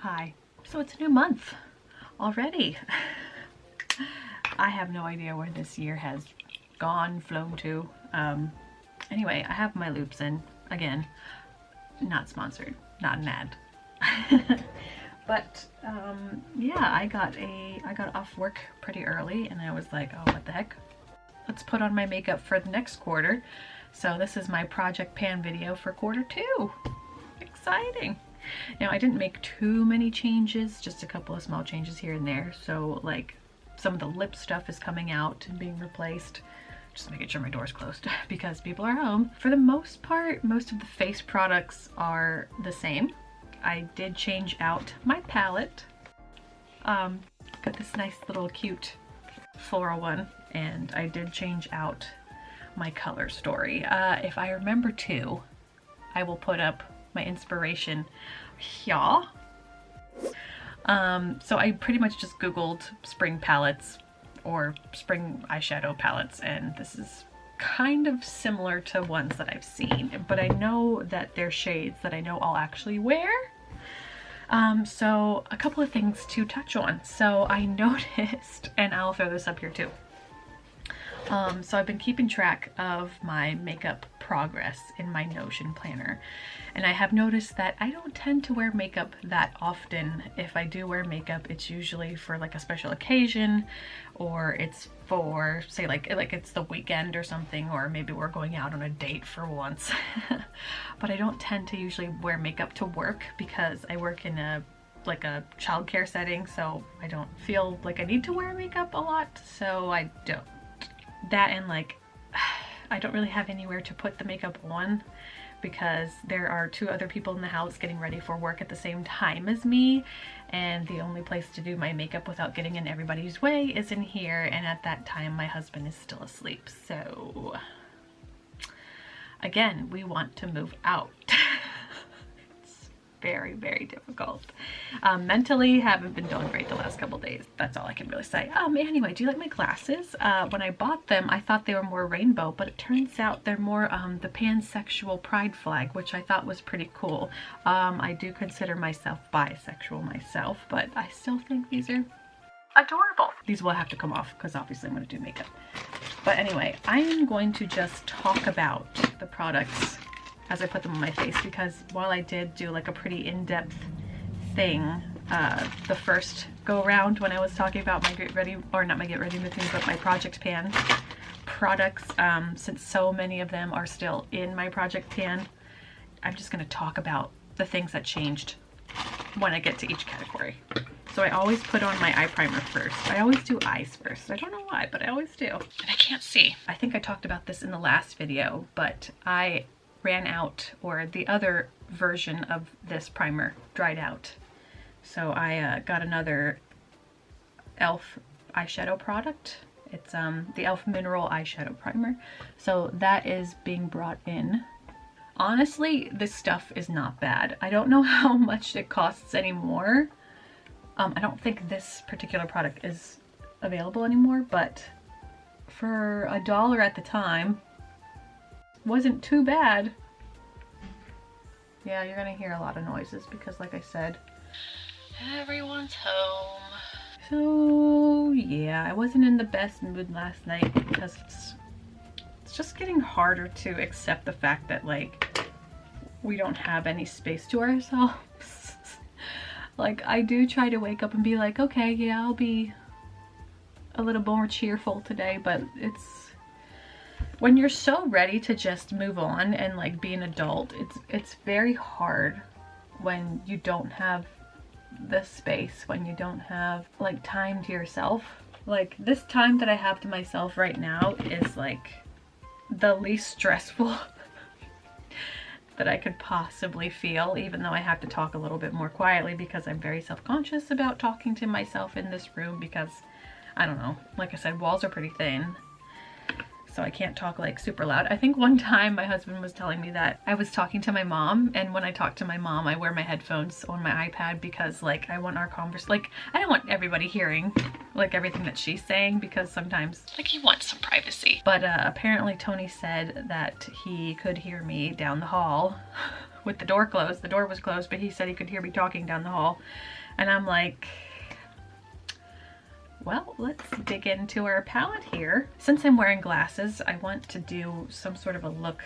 Hi. So it's a new month already. I have no idea where this year has flown to. Anyway, I have my loops in again. Not sponsored, not an ad. But yeah, I got off work pretty early and I was like, oh, what the heck? Let's put on my makeup for the next quarter. So this is my project pan video for quarter 2. Exciting. Now I didn't make too many changes, just a couple of small changes here and there. So like some of the lip stuff is coming out and being replaced. Just making sure my door's closed because people are home. For the most part, most of the face products are the same. I did change out my palette. Got this nice little cute floral one, and I did change out my color story. If I remember to, I will put up my inspiration here. So I pretty much just Googled spring palettes or spring eyeshadow palettes, and this is kind of similar to ones that I've seen, but I know that they're shades that I know I'll actually wear. So a couple of things to touch on. So I noticed, and I'll throw this up here too. So I've been keeping track of my makeup progress in my Notion planner, and I have noticed that I don't tend to wear makeup that often. If I do wear makeup, it's usually for like a special occasion, or it's for, say, like it's the weekend or something, or maybe we're going out on a date for once. But I don't tend to usually wear makeup to work because I work in a childcare setting, so I don't feel like I need to wear makeup a lot, so I don't. That and like I don't really have anywhere to put the makeup on because there are 2 other people in the house getting ready for work at the same time as me, and the only place to do my makeup without getting in everybody's way is in here, and at that time my husband is still asleep. So again, we want to move out. It's very, very difficult. Mentally haven't been doing great the last couple days. That's all I can really say. Anyway, do you like my glasses? When I bought them, I thought they were more rainbow, but it turns out they're more the pansexual pride flag, which I thought was pretty cool. I do consider myself bisexual myself, but I still think these are adorable. These will have to come off because obviously I'm going to do makeup. But anyway, I'm going to just talk about the products as I put them on my face, because while I did do like a pretty in-depth thing the first go around when I was talking about my get ready, or not my get ready with me, but my project pan products, since so many of them are still in my project pan, I'm just going to talk about the things that changed when I get to each category. So I always put on my eye primer first. I always do eyes first. I don't know why, but I always do. And I can't see. I think I talked about this in the last video, but I ran out, or the other version of this primer dried out. So I got another e.l.f. eyeshadow product. It's the e.l.f. Mineral Eyeshadow Primer. So that is being brought in. Honestly, this stuff is not bad. I don't know how much it costs anymore. I don't think this particular product is available anymore, but for $1 at the time, wasn't too bad. Yeah, you're gonna hear a lot of noises because, like I said, everyone's home. So yeah, I wasn't in the best mood last night because it's just getting harder to accept the fact that like we don't have any space to ourselves. Like I do try to wake up and be like, okay, yeah, I'll be a little more cheerful today, but it's when you're so ready to just move on and like be an adult, it's very hard when you don't have the space, when you don't have like time to yourself. Like this time that I have to myself right now is like the least stressful that I could possibly feel, even though I have to talk a little bit more quietly because I'm very self-conscious about talking to myself in this room because, I don't know, like I said, walls are pretty thin. So I can't talk like super loud. I think one time my husband was telling me that I was talking to my mom, and when I talk to my mom, I wear my headphones on my iPad because like I want our like I don't want everybody hearing like everything that she's saying, because sometimes like he wants some privacy. But apparently Tony said that he could hear me down the hall with the door closed. The door was closed, but he said he could hear me talking down the hall. And I'm like, well, let's dig into our palette here. Since I'm wearing glasses, I want to do some sort of a look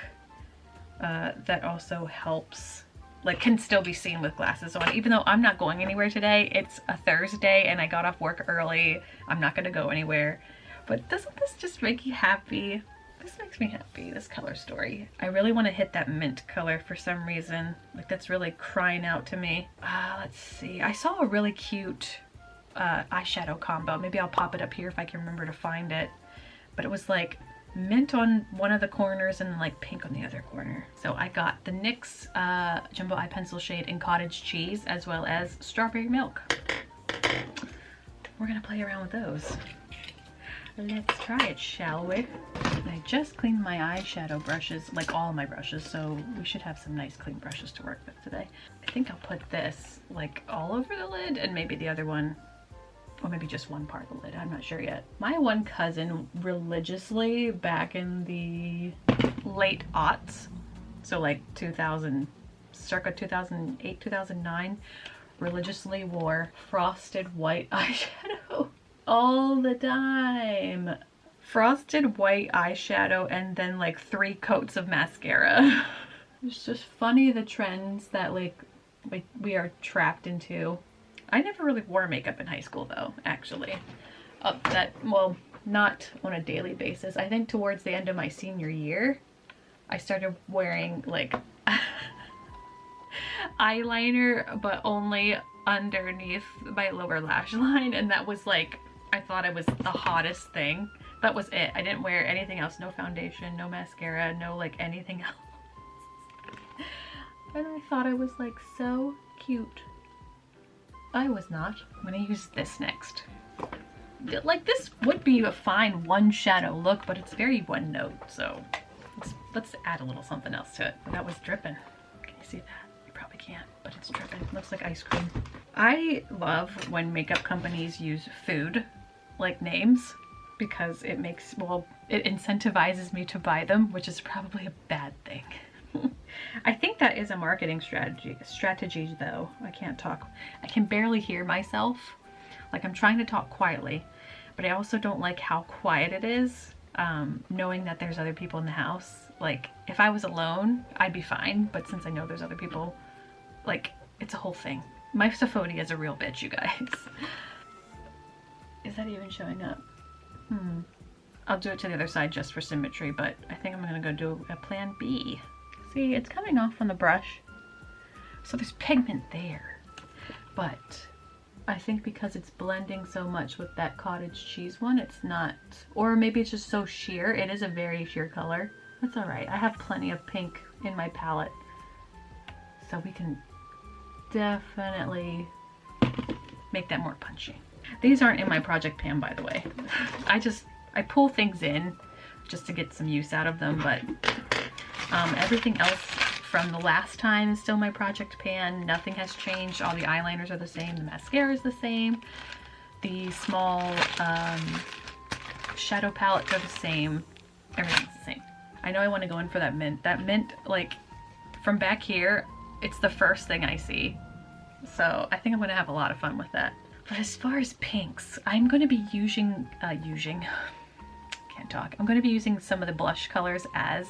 that also helps, like, can still be seen with glasses on. Even though I'm not going anywhere today, it's a Thursday and I got off work early. I'm not gonna go anywhere. But doesn't this just make you happy? This makes me happy, this color story. I really want to hit that mint color for some reason. Like, that's really crying out to me. Let's see. I saw a really cute eyeshadow combo. Maybe I'll pop it up here if I can remember to find it. But it was like mint on one of the corners and like pink on the other corner. So I got the NYX Jumbo Eye Pencil shade in Cottage Cheese, as well as Strawberry Milk. We're gonna play around with those. Let's try it, shall we? I just cleaned my eyeshadow brushes, like all my brushes, so we should have some nice clean brushes to work with today. I think I'll put this like all over the lid and maybe the other one, or maybe just one part of the lid, I'm not sure yet. My one cousin religiously, back in the late aughts, so like 2000, circa 2008, 2009, religiously wore frosted white eyeshadow all the time. Frosted white eyeshadow and then like 3 coats of mascara. It's just funny the trends that like we are trapped into. I never really wore makeup in high school though, actually. Well, not on a daily basis. I think towards the end of my senior year, I started wearing like eyeliner, but only underneath my lower lash line, and that was like, I thought it was the hottest thing. That was it. I didn't wear anything else. No foundation, no mascara, no like anything else. And I thought I was like so cute. I was not. I'm gonna use this next. Like, this would be a fine one shadow look, but it's very one note, so let's add a little something else to it. That was dripping. Can you see that? You probably can't, but it's dripping. It looks like ice cream. I love when makeup companies use food like names, because it makes, well, it incentivizes me to buy them, which is probably a bad thing. I think that is a marketing strategy though. I can't talk. I can barely hear myself. Like, I'm trying to talk quietly, but I also don't like how quiet it is, knowing that there's other people in the house. Like, if I was alone, I'd be fine, but since I know there's other people, like, it's a whole thing. My misophonia is a real bitch, you guys. Is that even showing up? I'll do it to the other side just for symmetry, but I think I'm gonna go do a plan B. See, it's coming off on the brush. So there's pigment there, but I think because it's blending so much with that cottage cheese one, it's not, or maybe it's just so sheer. It is a very sheer color. That's all right. I have plenty of pink in my palette, so we can definitely make that more punchy. These aren't in my project pan, by the way. I pull things in just to get some use out of them, but everything else from the last time is still my project pan. Nothing has changed. All the eyeliners are the same. The mascara is the same. The small shadow palettes are the same. Everything's the same. I know I want to go in for that mint. That mint, like, from back here, it's the first thing I see. So I think I'm going to have a lot of fun with that. But as far as pinks, I'm going to be using, can't talk. I'm going to be using some of the blush colors as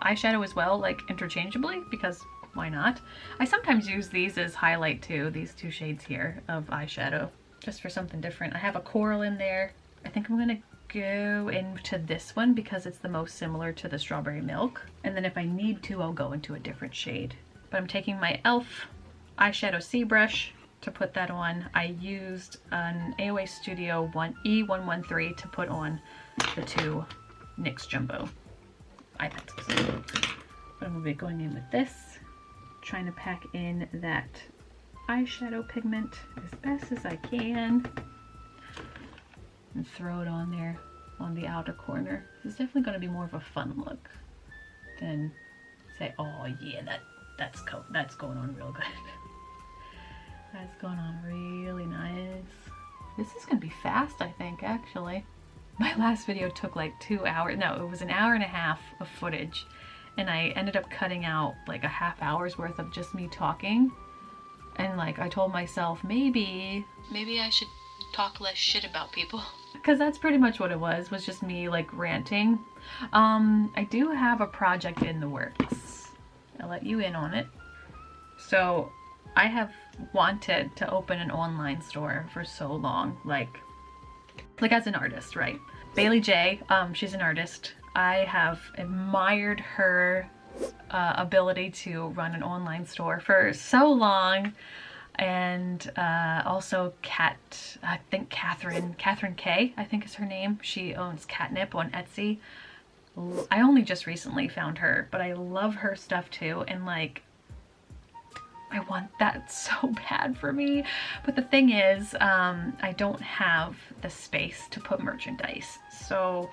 eyeshadow as well, like interchangeably, because why not? I sometimes use these as highlight too, these 2 shades here of eyeshadow, just for something different. I have a coral in there. I think I'm going to go into this one because it's the most similar to the Strawberry Milk. And then if I need to, I'll go into a different shade. But I'm taking my e.l.f. eyeshadow C brush to put that on. I used an AOA Studio E113 to put on the 2 NYX Jumbo eye pencils. But I'm going to be going in with this, trying to pack in that eyeshadow pigment as best as I can and throw it on there on the outer corner. This is definitely going to be more of a fun look than say, oh yeah, that's going on real good. That's going on really nice. This is gonna be fast, I think, actually. My last video took like 2 hours. No, it was an hour and a half of footage, and I ended up cutting out like a half hour's worth of just me talking. And like I told myself, maybe I should talk less shit about people. Because that's pretty much what it was just me like ranting. I do have a project in the works. I'll let you in on it. So I have wanted to open an online store for so long, like as an artist, right? Bailey J, she's an artist. I have admired her ability to run an online store for so long. And also I think Catherine K, I think is her name. She owns Catnip on Etsy. I only just recently found her, but I love her stuff too. And like, I want that so bad for me. But the thing is, I don't have the space to put merchandise. So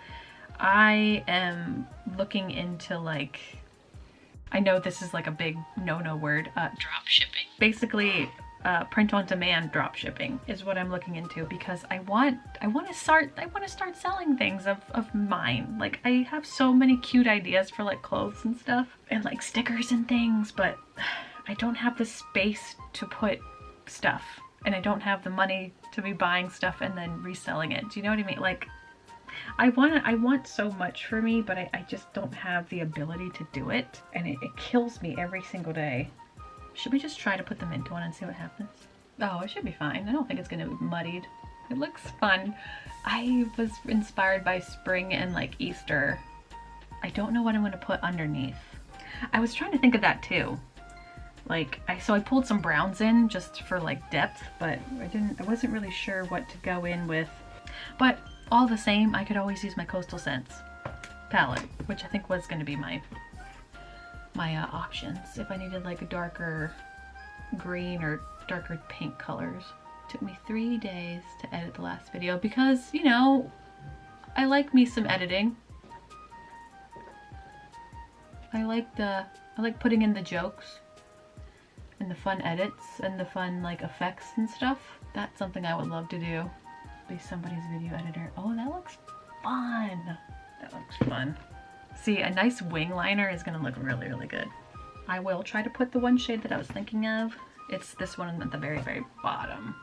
I am looking into like, I know this is like a big no-no word, drop shipping. Basically, print on demand drop shipping is what I'm looking into, because I want to start selling things of mine. Like I have so many cute ideas for like clothes and stuff and like stickers and things, but I don't have the space to put stuff, and I don't have the money to be buying stuff and then reselling it. Do you know what I mean? Like I want so much for me, but I just don't have the ability to do it, and it kills me every single day. Should we just try to put the mint on and see what happens? Oh, it should be fine. I don't think it's gonna be muddied. It looks fun. I was inspired by spring and like Easter. I don't know what I'm gonna put underneath. I was trying to think of that too. Like, so I pulled some browns in just for like depth, but I wasn't really sure what to go in with. But all the same, I could always use my Coastal Scents palette, which I think was gonna be my options if I needed like a darker green or darker pink colors. It took me 3 days to edit the last video because, you know, I like me some editing. I like putting in the jokes and the fun edits and the fun like effects and stuff. That's something I would love to do. Be somebody's video editor. Oh, that looks fun. That looks fun. See, a nice wing liner is gonna look really, really good. I will try to put the one shade that I was thinking of. It's this one at the very, very bottom.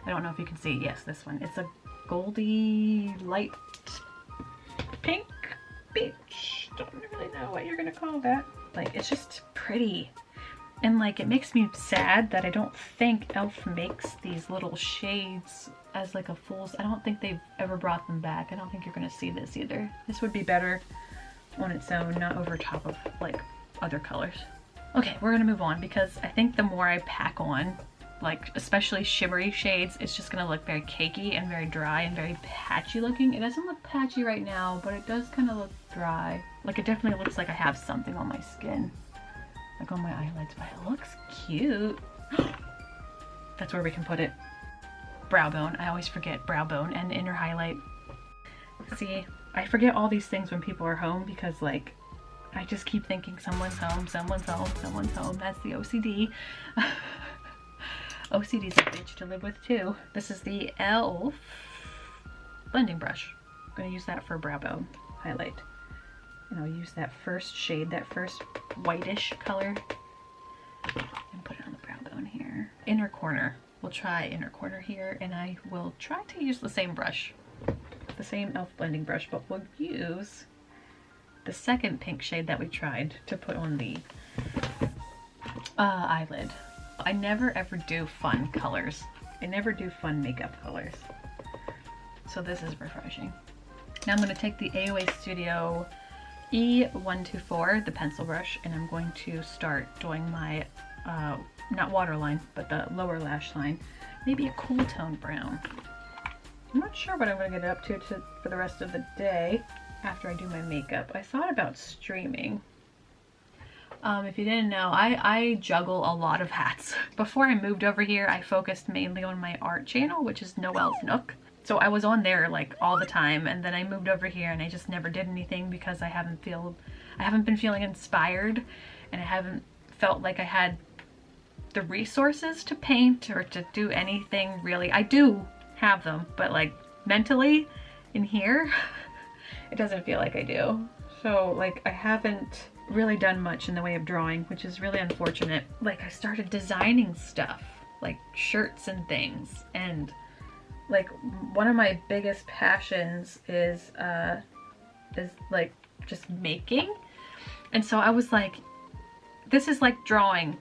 I don't know if you can see. Yes, this one. It's a goldy light pink peach. Don't really know what you're gonna call that. Like, it's just pretty. And like, it makes me sad that I don't think e.l.f. makes these little shades as like a full. I don't think they've ever brought them back. I don't think you're gonna see this either. This would be better on its own, not over top of like other colors. Okay, we're gonna move on because I think the more I pack on, like especially shimmery shades, it's just gonna look very cakey and very dry and very patchy looking. It doesn't look patchy right now, but it does kind of look dry. Like it definitely looks like I have something on my skin, like on my eyelids, but it looks cute. That's where we can put it. Brow bone. I always forget brow bone and inner highlight. See, I forget all these things when people are home because like I just keep thinking someone's home, someone's home, someone's home. That's the OCD. OCD's a bitch to live with too. This is the e.l.f. blending brush. I'm gonna use that for brow bone highlight. And I'll use that first shade, that first whitish color, and put it on the brow bone here. Inner corner. We'll try inner corner here, and I will try to use the same brush. The same e.l.f. blending brush, but we'll use the second pink shade that we tried to put on the eyelid. I never ever do fun colors. I never do fun makeup colors. So this is refreshing. Now I'm going to take the AOA Studio E124, the pencil brush, and I'm going to start doing my, not waterline, but the lower lash line. Maybe a cool tone brown. I'm not sure what I'm going to get up to for the rest of the day after I do my makeup. I thought about streaming. If you didn't know, I juggle a lot of hats. Before I moved over here, I focused mainly on my art channel, which is Noel's Nook. So I was on there like all the time, and then I moved over here and I just never did anything because I haven't been feeling inspired, and I haven't felt like I had the resources to paint or to do anything really. I do have them, but like mentally in here, it doesn't feel like I do. So like I haven't really done much in the way of drawing, which is really unfortunate. Like, I started designing stuff, like shirts and things, and like one of my biggest passions is like just making. And so I was like, this is like drawing,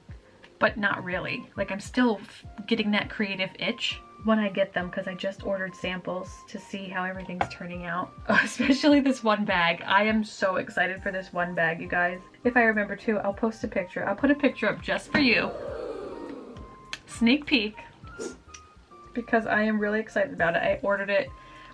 but not really. Like, I'm still getting that creative itch when I get them, because I just ordered samples to see how everything's turning out. Especially this one bag. I am so excited for this one bag, you guys. If I remember to, I'll post a picture. I'll put a picture up just for you. Sneak peek. Because I am really excited about it. I ordered it.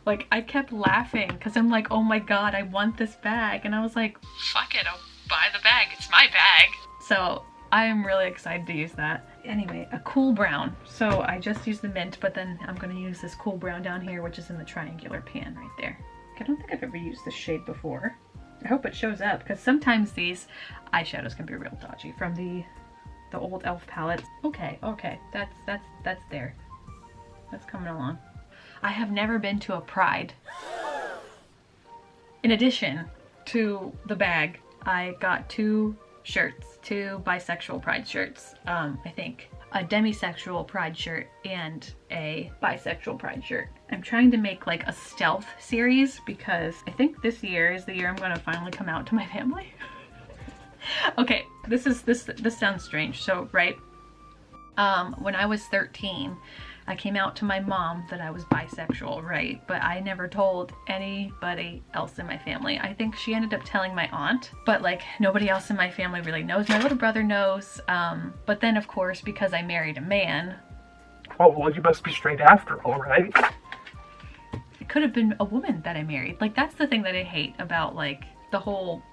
Like, I kept laughing because I'm like, oh my god, I want this bag. And I was like, fuck it, I'll buy the bag. It's my bag. So I am really excited to use that. Anyway, a cool brown. So I just used the mint, but then I'm going to use this cool brown down here, which is in the triangular pan right there. I don't think I've ever used this shade before. I hope it shows up, because sometimes these eyeshadows can be real dodgy from the old e.l.f. palettes. Okay, that's there. That's coming along. I have never been to a Pride. In addition to the bag, I got two shirts, two bisexual Pride shirts, I think. A demisexual Pride shirt and a bisexual Pride shirt. I'm trying to make like a stealth series because I think this year is the year I'm going to finally come out to my family. Okay, this sounds strange. So, right, when I was 13, I came out to my mom that I was bisexual, right? But I never told anybody else in my family. I think she ended up telling my aunt, but like nobody else in my family really knows. My little brother knows, but then of course, because I married a man. Oh, well, you must be straight after all, right? It could have been a woman that I married. Like, that's the thing that I hate about like the whole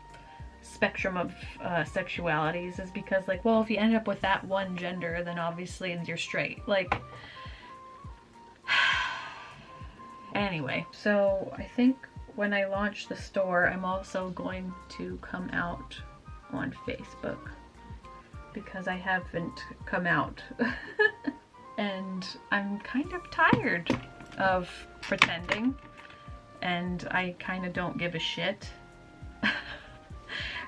spectrum of sexualities, is because like, well, if you end up with that one gender, then obviously you're straight. Like, anyway, so I think when I launch the store, I'm also going to come out on Facebook because I haven't come out. And I'm kind of tired of pretending, and I kind of don't give a shit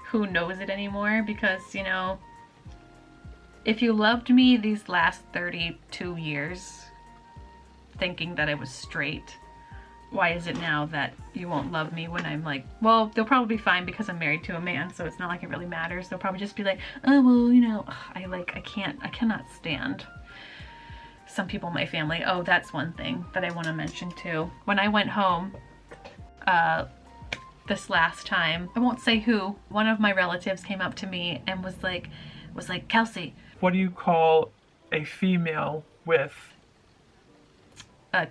who knows it anymore, because, you know, if you loved me these last 32 years thinking that I was straight, why is it now that you won't love me when I'm like, well, they'll probably be fine because I'm married to a man, so it's not like it really matters. They'll probably just be like, oh, well, you know, I cannot stand some people in my family. Oh, that's one thing that I want to mention too. When I went home, this last time, I won't say who, one of my relatives came up to me and was like, Kelsey. What do you call a female with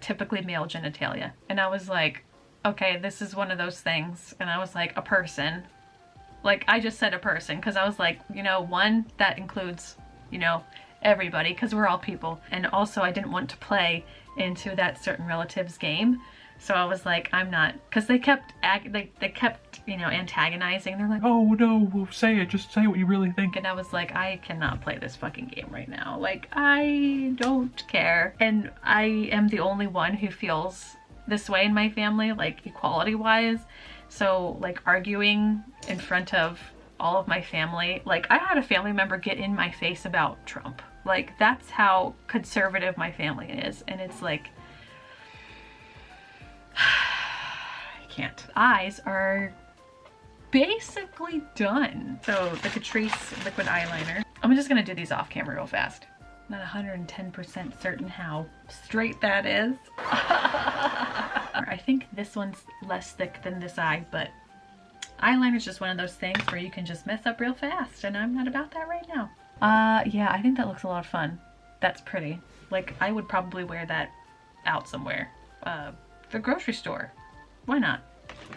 typically male genitalia? And I was like, okay, this is one of those things. And I was like, a person. Like, I just said a person because I was like, you know, one, that includes, you know, everybody, because we're all people. And also I didn't want to play into that certain relative's game. So I was like, I'm not, because they kept, you know, antagonizing. They're like, oh no, well, say it, just say what you really think. and I was like, I cannot play this fucking game right now. Like, I don't care. And I am the only one who feels this way in my family, like equality wise. So like arguing in front of all of my family, like I had a family member get in my face about Trump. Like, that's how conservative my family is. And it's like, I can't. Eyes are basically done. So the Catrice liquid eyeliner. I'm just gonna do these off camera real fast. Not 110% certain how straight that is. I think this one's less thick than this eye, but eyeliner is just one of those things where you can just mess up real fast, and I'm not about that right now. Yeah, I think that looks a lot of fun. That's pretty. Like, I would probably wear that out somewhere. The grocery store. Why not?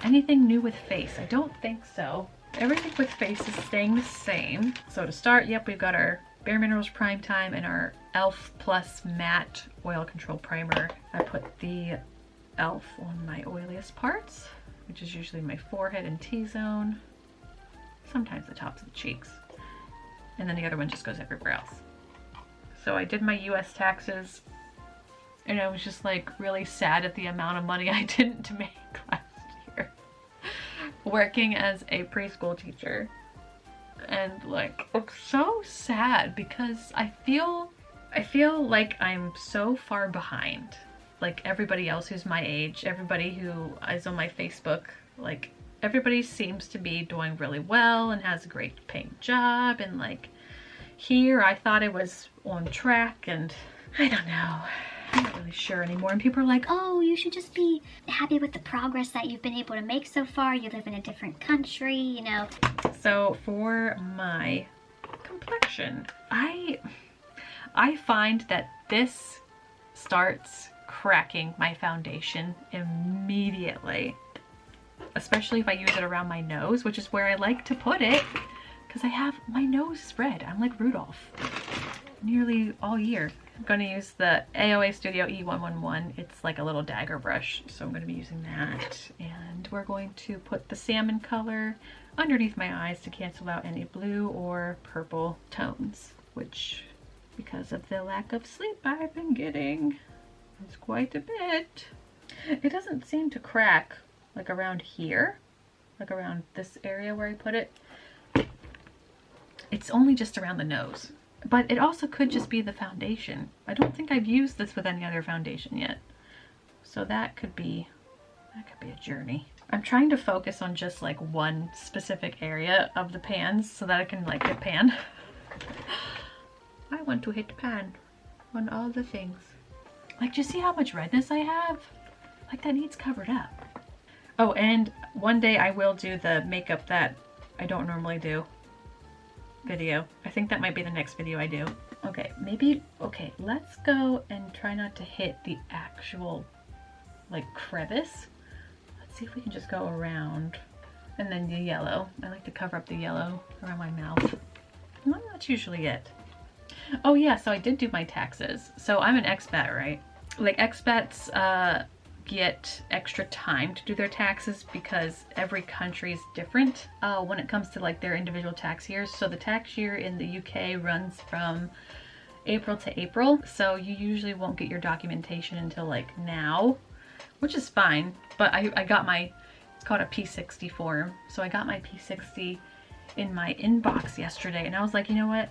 Anything new with face? I don't think so. Everything with face is staying the same. So to start, yep, we've got our Bare Minerals Prime Time and our e.l.f. Plus Matte Oil Control Primer. I put the e.l.f. on my oiliest parts, which is usually my forehead and T-zone. Sometimes the tops of the cheeks. And then the other one just goes everywhere else. So I did my US taxes, and I was just like really sad at the amount of money I didn't make last year working as a preschool teacher. and like it's so sad because I feel like I'm so far behind like everybody else who's my age, everybody who is on my Facebook. Like everybody seems to be doing really well and has a great paying job, and like here I thought I was on track, and I don't know, I'm not really sure anymore. And people are like, oh, you should just be happy with the progress that you've been able to make so far. You live in a different country, you know. So for my complexion, I find that this starts cracking my foundation immediately, especially if I use it around my nose, which is where I like to put it because my nose is red. I'm like Rudolph nearly all year. I'm going to use the AOA Studio E111. It's like a little dagger brush, so I'm going to be using that. And we're going to put the salmon color underneath my eyes to cancel out any blue or purple tones, which, because of the lack of sleep I've been getting, is quite a bit. It doesn't seem to crack like around here, like around this area where I put it. It's only just around the nose. But it also could just be the foundation. I don't think I've used this with any other foundation yet. So that could be a journey. I'm trying to focus on just like one specific area of the pans so that I can like hit pan. I want to hit pan on all the things. Like, do you see how much redness I have? Like, that needs covered up. Oh, and one day I will do the makeup that I don't normally do video. I think that might be the next video I do. Okay, let's go and try not to hit the actual like crevice. Let's see if we can just go around. And then the yellow. I like to cover up the yellow around my mouth. Well, that's usually it. Oh yeah, so I did do my taxes. So I'm an expat, right? Like expats get extra time to do their taxes because every country is different when it comes to like their individual tax years. So the tax year in the UK runs from April to April. So you usually won't get your documentation until like now, which is fine. But I got my, it's called a P60 form. So I got my P60 in my inbox yesterday, and I was like, you know what?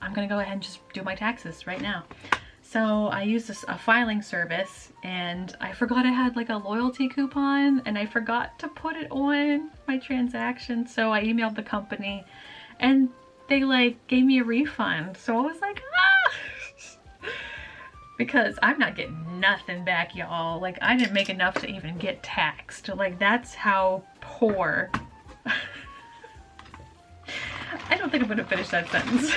I'm gonna go ahead and just do my taxes right now. So I used a filing service, and I forgot I had like a loyalty coupon, and I forgot to put it on my transaction. So I emailed the company and they like gave me a refund. So I was like, ah! Because I'm not getting nothing back, y'all. Like, I didn't make enough to even get taxed. Like, that's how poor. I don't think I'm gonna finish that sentence.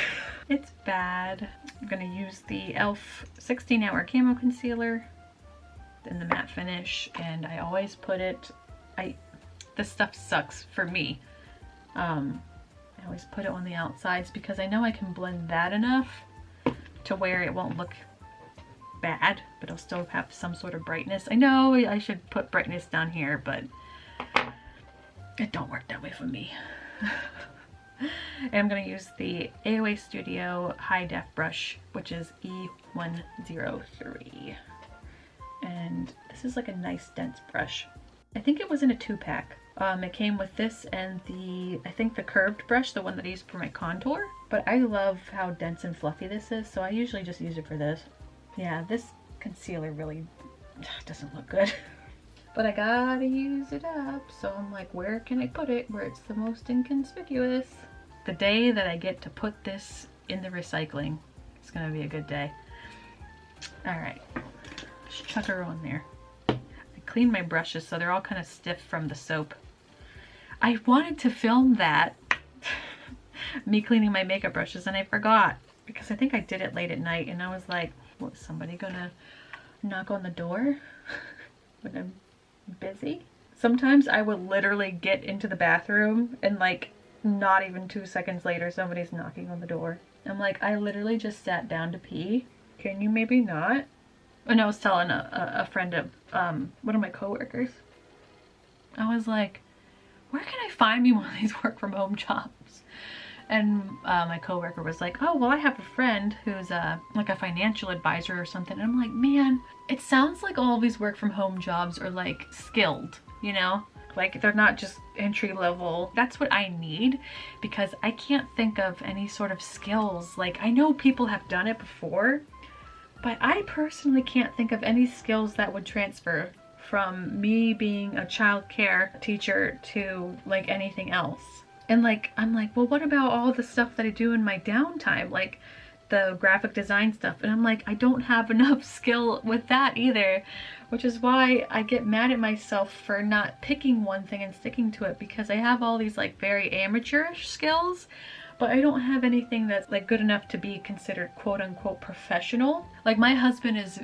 It's bad. I'm gonna use the e.l.f. 16-hour camo concealer in the matte finish, and I always put it, this stuff sucks for me. I always put it on the outsides because I know I can blend that enough to where it won't look bad, but it'll still have some sort of brightness. I know I should put brightness down here, but it don't work that way for me. And I'm going to use the AOA Studio High Def brush, which is E103. And this is like a nice dense brush. I think it was in a 2-pack. It came with this and I think the curved brush, the one that I used for my contour. But I love how dense and fluffy this is, so I usually just use it for this. Yeah, this concealer really doesn't look good. But I gotta use it up, so I'm like, where can I put it where it's the most inconspicuous? The day that I get to put this in the recycling, it's gonna be a good day. All right, just chuck her on there. I cleaned my brushes so they're all kind of stiff from the soap. I wanted to film that, me cleaning my makeup brushes, and I forgot because I think I did it late at night, and I was like, what, somebody gonna knock on the door when I'm busy? Sometimes I would literally get into the bathroom and like not even 2 seconds later somebody's knocking on the door. I'm like, I literally just sat down to pee. Can you maybe not? And I was telling a friend of one of my coworkers, I was like, where can I find me one of these work from home jobs? And my coworker was like, oh, well, I have a friend who's like a financial advisor or something. And I'm like, man, it sounds like all these work from home jobs are like skilled, you know? Like they're not just entry level. That's what I need, because I can't think of any sort of skills. Like I know people have done it before, but I personally can't think of any skills that would transfer from me being a child care teacher to like anything else. And like, I'm like, well, what about all the stuff that I do in my downtime? Like the graphic design stuff. And I'm like, I don't have enough skill with that either, which is why I get mad at myself for not picking one thing and sticking to it, because I have all these like very amateurish skills, but I don't have anything that's like good enough to be considered quote unquote professional. Like my husband is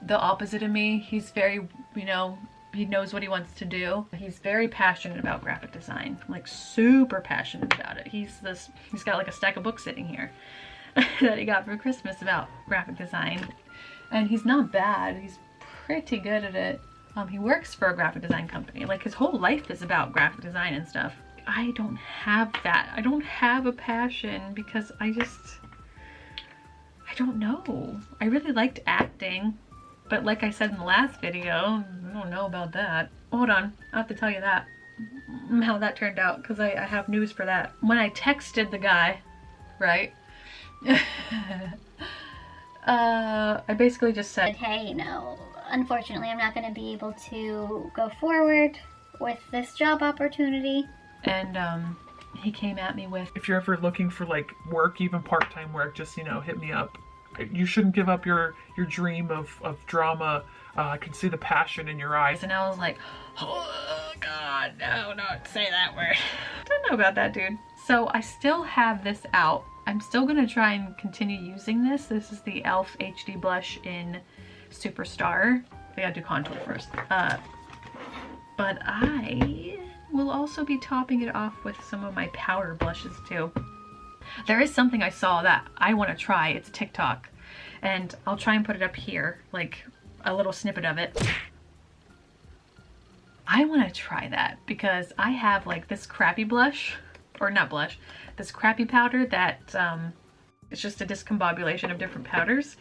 the opposite of me. He's very, you know, he knows what he wants to do. He's very passionate about graphic design, like super passionate about it. He's got like a stack of books sitting here that he got for Christmas about graphic design. And he's not bad. He's pretty good at it. He works for a graphic design company. Like his whole life is about graphic design and stuff. I don't have that. I don't have a passion because I don't know. I really liked acting, but like I said in the last video, I don't know about that. Hold on, I have to tell you that, how that turned out, because I have news for that. When I texted the guy, right? I basically just said, hey, you know, unfortunately I'm not going to be able to go forward with this job opportunity. And he came at me with, If you're ever looking for like work, even part-time work, just, you know, hit me up. You shouldn't give up your dream of drama. I can see the passion in your eyes. and I was like, oh God, no, don't say that word. Don't know about that, dude. So I still have this out. I'm still gonna try and continue using this. This is the e.l.f. HD blush in Superstar. I gotta do contour first. But I will also be topping it off with some of my powder blushes too. There is something I saw that I want to try. It's TikTok, and I'll try and put it up here, like a little snippet of it. I want to try that because I have like this crappy blush, or not blush, this crappy powder that it's just a discombobulation of different powders.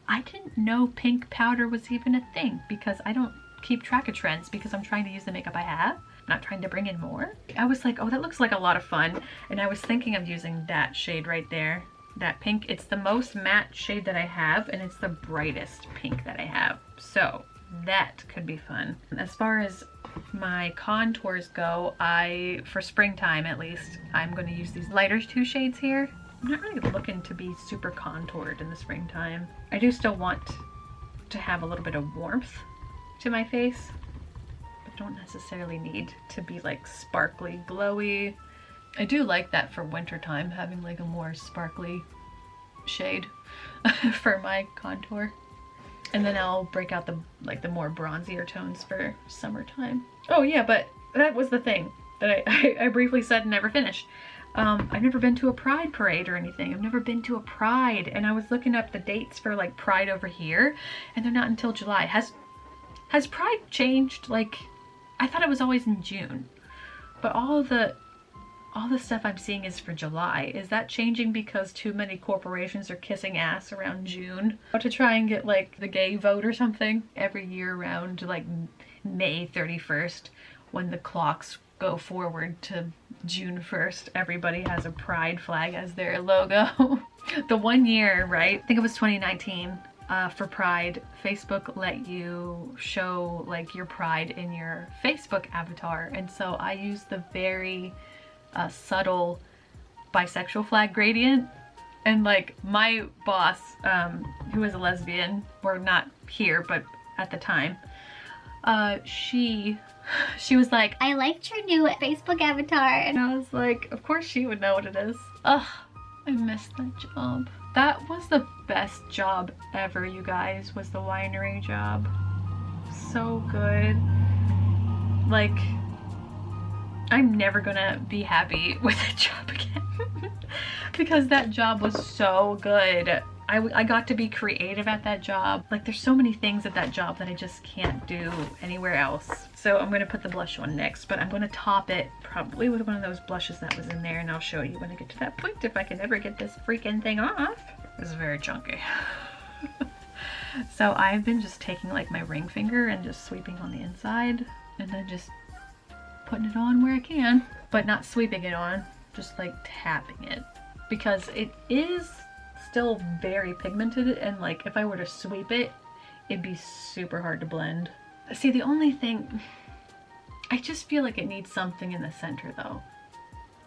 I didn't know pink powder was even a thing because I don't keep track of trends because I'm trying to use the makeup I have, not trying to bring in more. I was like, oh, that looks like a lot of fun. And I was thinking of using that shade right there, that pink. It's the most matte shade that I have, and it's the brightest pink that I have. So that could be fun. As far as my contours go, for springtime at least, I'm going to use these lighter two shades here. I'm not really looking to be super contoured in the springtime. I do still want to have a little bit of warmth to my face, but don't necessarily need to be like sparkly, glowy. I do like that for wintertime, having like a more sparkly shade for my contour. And then I'll break out the more bronzier tones for summertime. Oh yeah, but that was the thing that I briefly said and never finished. I've never been to a Pride parade or anything. I've never been to a Pride, and I was looking up the dates for like Pride over here, and they're not until July. Has Pride changed? Like, I thought it was always in June, but all the stuff I'm seeing is for July. Is that changing because too many corporations are kissing ass around June to try and get like the gay vote or something? Every year around like May 31st, when the clocks go forward to June 1st, everybody has a Pride flag as their logo. The one year, right? I think it was 2019. For Pride, Facebook let you show like your pride in your Facebook avatar, and so I used the very subtle bisexual flag gradient, and like my boss, who is a lesbian, we're not here, but at the time, she was like, I liked your new Facebook avatar. and I was like, of course she would know what it is. Ugh, I missed that job. That was the best job ever, you guys, was the winery job. So good. Like, I'm never gonna be happy with that job again because that job was so good. I got to be creative at that job. Like, there's so many things at that job that I just can't do anywhere else. So I'm gonna put the blush on next, but I'm gonna top it probably with one of those blushes that was in there, and I'll show you when I get to that point if I can ever get this freaking thing off. This is very chunky. So I've been just taking like my ring finger and just sweeping on the inside, and then just putting it on where I can, but not sweeping it on, just like tapping it, because it is still very pigmented, and like if I were to sweep it, it'd be super hard to blend. See, the only thing, I just feel like it needs something in the center though.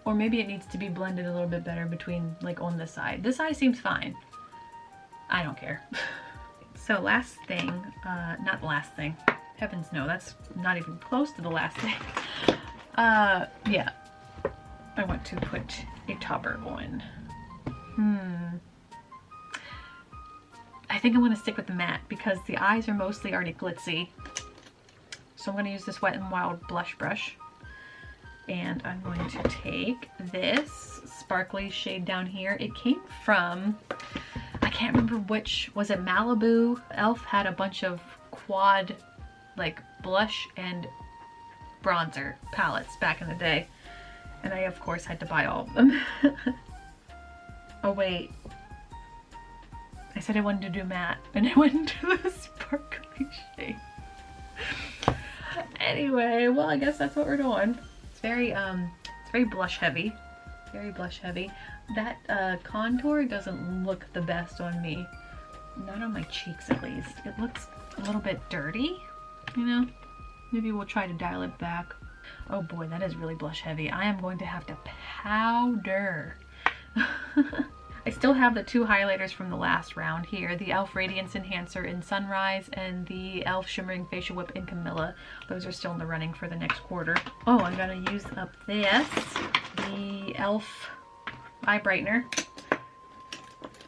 Or maybe it needs to be blended a little bit better between, like, on this side. This side seems fine. I don't care. So last thing, not the last thing. Heavens no, that's not even close to the last thing. Yeah. I want to put a topper on. I think I'm gonna stick with the matte because the eyes are mostly already glitzy. So I'm gonna use this Wet n Wild blush brush. And I'm going to take this sparkly shade down here. It came from, I can't remember which, was it Malibu? e.l.f. had a bunch of quad, like, blush and bronzer palettes back in the day. And I, of course, had to buy all of them. Oh, wait. I said I wanted to do matte, and I went into the sparkly shade. Anyway, well, I guess that's what we're doing. It's very blush heavy, very blush heavy. That contour doesn't look the best on me, not on my cheeks at least. It looks a little bit dirty, you know. Maybe we'll try to dial it back. Oh boy, that is really blush heavy. I am going to have to powder. I still have the two highlighters from the last round here, the e.l.f. Radiance Enhancer in Sunrise and the e.l.f. Shimmering Facial Whip in Camilla. Those are still in the running for the next quarter. Oh, I'm gonna use up this, the e.l.f. Eye Brightener.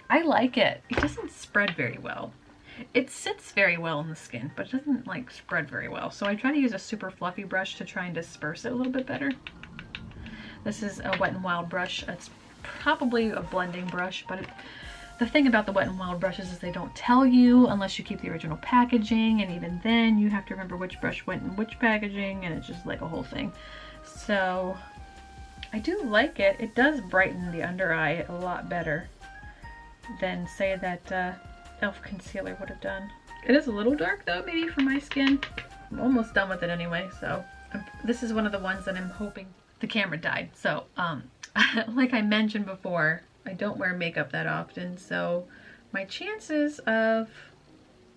I like it. It doesn't spread very well. It sits very well in the skin, but it doesn't like spread very well. So I try to use a super fluffy brush to try and disperse it a little bit better. This is a Wet n Wild brush. It's probably a blending brush, but the thing about the Wet n Wild brushes is they don't tell you unless you keep the original packaging, and even then you have to remember which brush went in which packaging, and it's just like a whole thing. So I do like it. It does brighten the under eye a lot better than, say, that e.l.f. concealer would have done. It is a little dark though, maybe for my skin. I'm almost done with it anyway, so this is one of the ones that I'm hoping. The camera died, so like I mentioned before, I don't wear makeup that often, so my chances of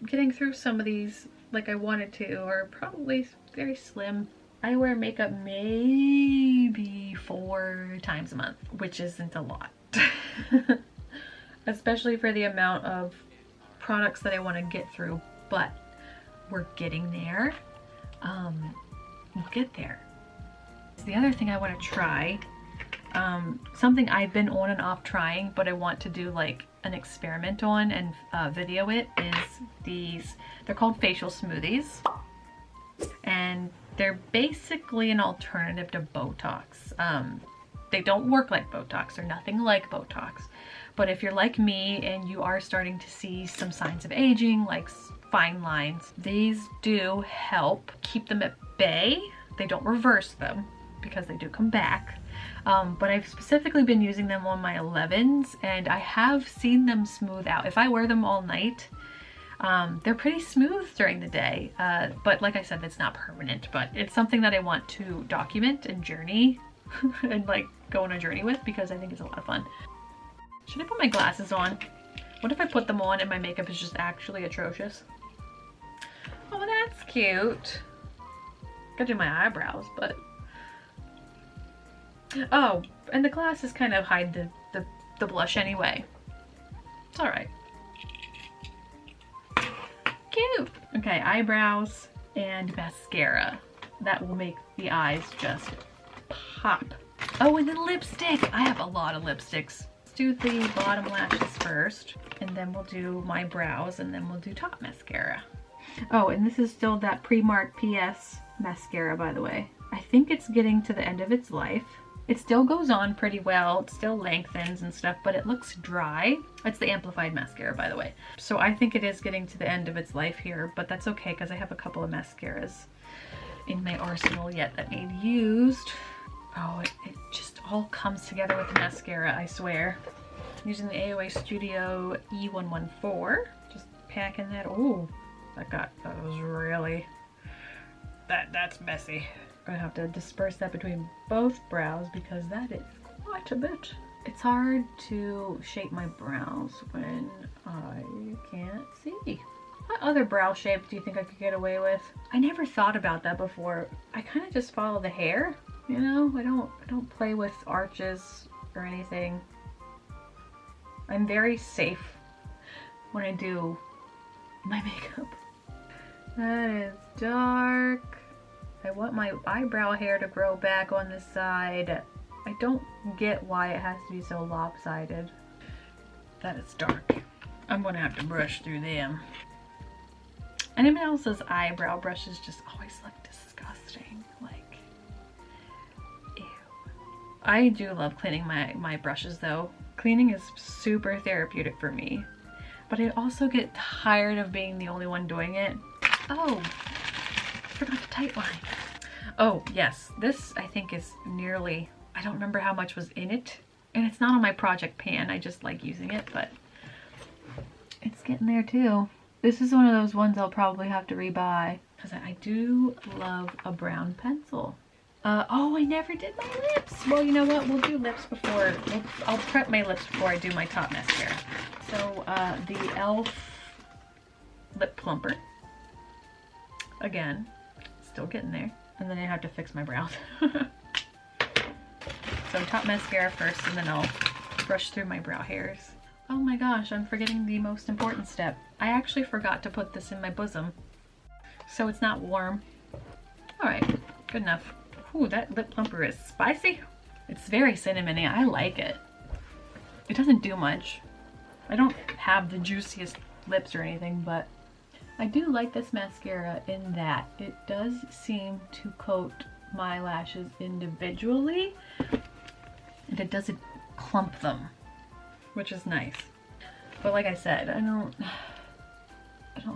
getting through some of these like I wanted to are probably very slim. I wear makeup maybe 4 times a month, which isn't a lot. Especially for the amount of products that I want to get through, but we're getting there. We'll get there. The other thing I want to try, something I've been on and off trying, but I want to do like an experiment on and video it, is these, they're called facial smoothies, and they're basically an alternative to Botox. They don't work like Botox, or nothing like Botox, but if you're like me and you are starting to see some signs of aging, like fine lines, these do help keep them at bay. They don't reverse them, because they do come back. But I've specifically been using them on my 11s, and I have seen them smooth out. If I wear them all night, they're pretty smooth during the day. But like I said, that's not permanent, but it's something that I want to document and journey and like go on a journey with, because I think it's a lot of fun. Should I put my glasses on? What if I put them on and my makeup is just actually atrocious? Oh, that's cute. Gotta do my eyebrows, but... Oh, and the glasses kind of hide the blush anyway. It's alright. Cute! Okay, eyebrows and mascara. That will make the eyes just pop. Oh, and then lipstick! I have a lot of lipsticks. Let's do the bottom lashes first, and then we'll do my brows, and then we'll do top mascara. Oh, and this is still that Primark PS mascara, by the way. I think it's getting to the end of its life. It still goes on pretty well, it still lengthens and stuff, but it looks dry. It's the amplified mascara, by the way. So I think it is getting to the end of its life here, but that's okay because I have a couple of mascaras in my arsenal yet that need used. Oh, it just all comes together with the mascara, I swear. I'm using the AOA Studio E114. Just packing that. Oh, that was really... That's messy. I have to disperse that between both brows because that is quite a bit. It's hard to shape my brows when I can't see. What other brow shape do you think I could get away with? I never thought about that before. I kind of just follow the hair, you know? I don't play with arches or anything. I'm very safe when I do my makeup. That is dark. I want my eyebrow hair to grow back on this side. I don't get why it has to be so lopsided. That is dark. I'm gonna have to brush through them. Anyone else's eyebrow brushes just always look disgusting. Like, ew. I do love cleaning my brushes though. Cleaning is super therapeutic for me. But I also get tired of being the only one doing it. Oh, forgot the tight line. Oh yes, this I think is nearly, I don't remember how much was in it. And it's not on my project pan, I just like using it, but it's getting there too. This is one of those ones I'll probably have to rebuy because I do love a brown pencil. Oh, I never did my lips. Well, you know what? We'll do lips before. I'll prep my lips before I do my top mascara. So the e.l.f. lip plumper. Again, still getting there. And then I have to fix my brows. So top mascara first, and then I'll brush through my brow hairs. Oh my gosh, I'm forgetting the most important step. I actually forgot to put this in my bosom, so it's not warm. All right, good enough. Ooh, that lip plumper is spicy. It's very cinnamony. I like it. It doesn't do much. I don't have the juiciest lips or anything, but I do like this mascara in that it does seem to coat my lashes individually, and it doesn't clump them, which is nice. But like I said, I don't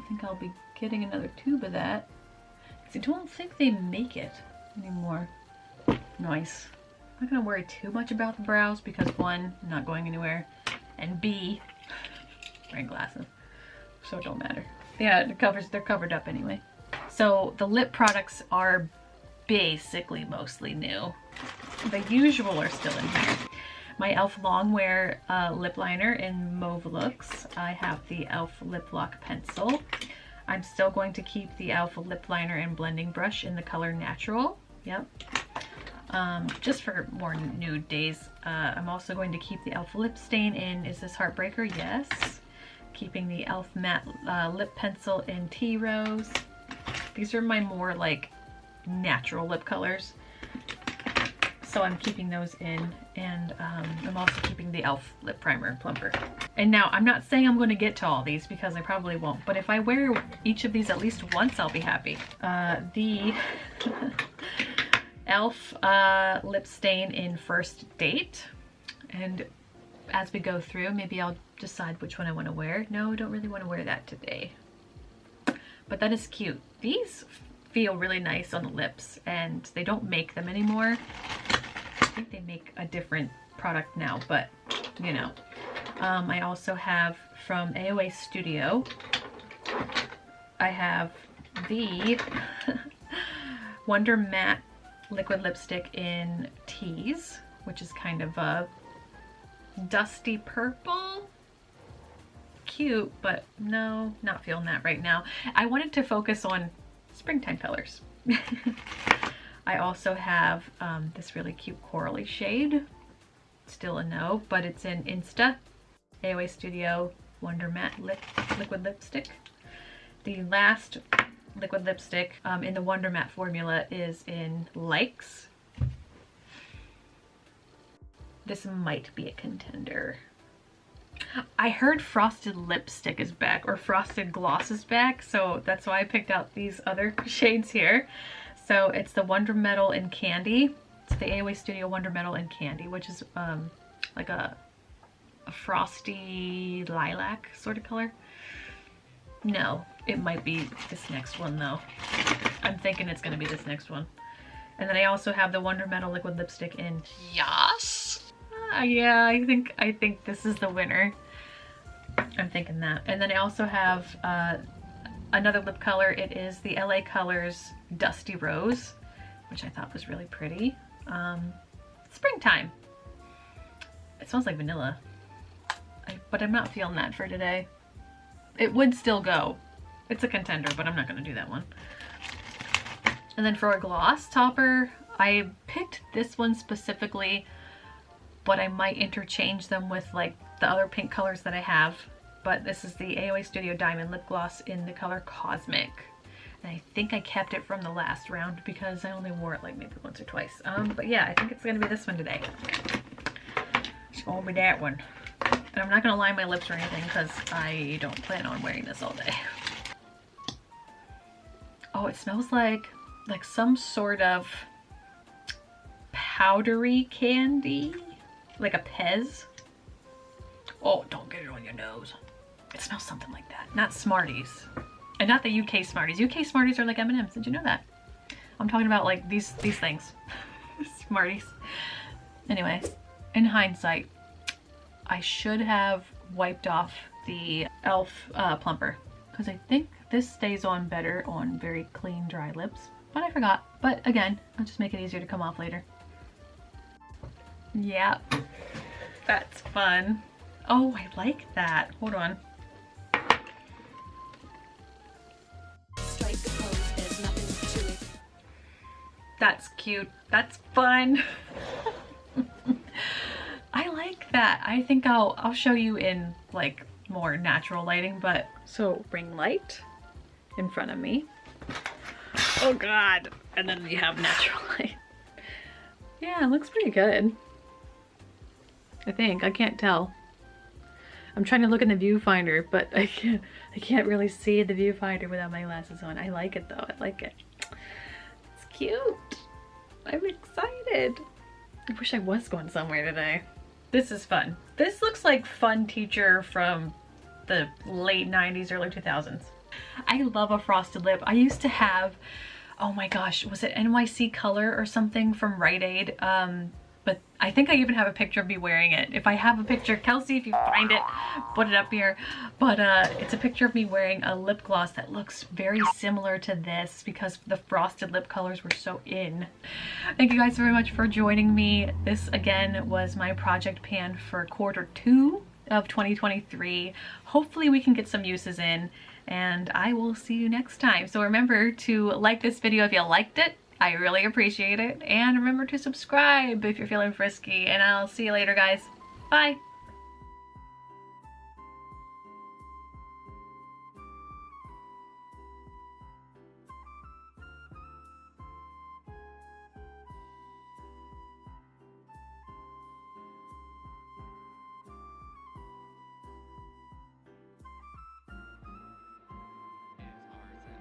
think I'll be getting another tube of that. I don't think they make it anymore. Nice. I'm not gonna worry too much about the brows because one, I'm not going anywhere, and B, wearing glasses, so it don't matter. Yeah, they're covered up anyway. So the lip products are basically mostly new. The usual are still in here. My e.l.f. Longwear lip liner in Mauve Looks. I have the e.l.f. Lip Lock pencil. I'm still going to keep the e.l.f. lip liner and blending brush in the color Natural. Yep. Just for more nude days. I'm also going to keep the e.l.f. lip stain in Is This Heartbreaker? Yes. Keeping the e.l.f. matte lip pencil in Tea Rose. These are my more like natural lip colors. So I'm keeping those in, and I'm also keeping the e.l.f. lip primer plumper. And now I'm not saying I'm going to get to all these because I probably won't, but if I wear each of these at least once, I'll be happy. The e.l.f. lip stain in First Date, and as we go through, maybe I'll decide which one I want to wear. No, I don't really want to wear that today, but that is cute. These feel really nice on the lips, and they don't make them anymore. I think they make a different product now, but you know. I also have from AOA Studio, I have the Wonder Matte liquid lipstick in Tease, which is kind of a dusty purple. Cute, but no, not feeling that right now. I wanted to focus on springtime colors. I also have this really cute corally shade. Still a no, but it's in Insta. AOA Studio Wonder Matte liquid lipstick. The last liquid lipstick in the Wonder Matte formula is in Likes. This might be a contender. I heard Frosted Lipstick is back, or Frosted Gloss is back, so that's why I picked out these other shades here. So it's the Wonder Metal in Candy. It's the AOA Studio Wonder Metal in Candy, which is like a frosty lilac sort of color. No, it might be this next one though. I'm thinking it's gonna be this next one. And then I also have the Wonder Metal liquid lipstick in Yas. Yeah, I think this is the winner. I'm thinking that. And then I also have another lip color. It is the LA Colors Dusty Rose, which I thought was really pretty. Springtime. It smells like vanilla, but I'm not feeling that for today. It would still go. It's a contender, but I'm not gonna do that one. And then for a gloss topper, I picked this one specifically, but I might interchange them with like the other pink colors that I have. But this is the AOA Studio Diamond Lip Gloss in the color Cosmic. And I think I kept it from the last round because I only wore it like maybe once or twice. But yeah, I think it's gonna be this one today. It's gonna be that one. And I'm not gonna line my lips or anything because I don't plan on wearing this all day. Oh, it smells like some sort of powdery candy, like a Pez. Oh, don't get it on your nose. It smells something like that. Not Smarties. And not the UK Smarties. UK Smarties are like M&Ms. Did you know that? I'm talking about like these things. Smarties. Anyway, in hindsight, I should have wiped off the e.l.f. plumper because I think this stays on better on very clean, dry lips. But I forgot. But again, I'll just make it easier to come off later. Yeah, that's fun. Oh, I like that. Hold on. That's cute. That's fun. I like that. I think I'll show you in like more natural lighting, but so ring light in front of me. Oh God. And then you have natural light. Yeah, it looks pretty good. I think. I can't tell. I'm trying to look in the viewfinder, but I can't really see the viewfinder without my glasses on. I like it though. I like it. It's cute. I'm excited. I wish I was going somewhere today. This is fun. This looks like Fun Teacher from the late 90s, early 2000s. I love a frosted lip. I used to have, oh my gosh, was it NYC Color or something from Rite Aid? But I think I even have a picture of me wearing it. If I have a picture, Kelsey, if you find it, put it up here. But it's a picture of me wearing a lip gloss that looks very similar to this because the frosted lip colors were so in. Thank you guys very much for joining me. This again was my project pan for Q2 of 2023. Hopefully we can get some uses in, and I will see you next time. So remember to like this video if you liked it. I really appreciate it. And remember to subscribe if you're feeling frisky. And I'll see you later, guys. Bye.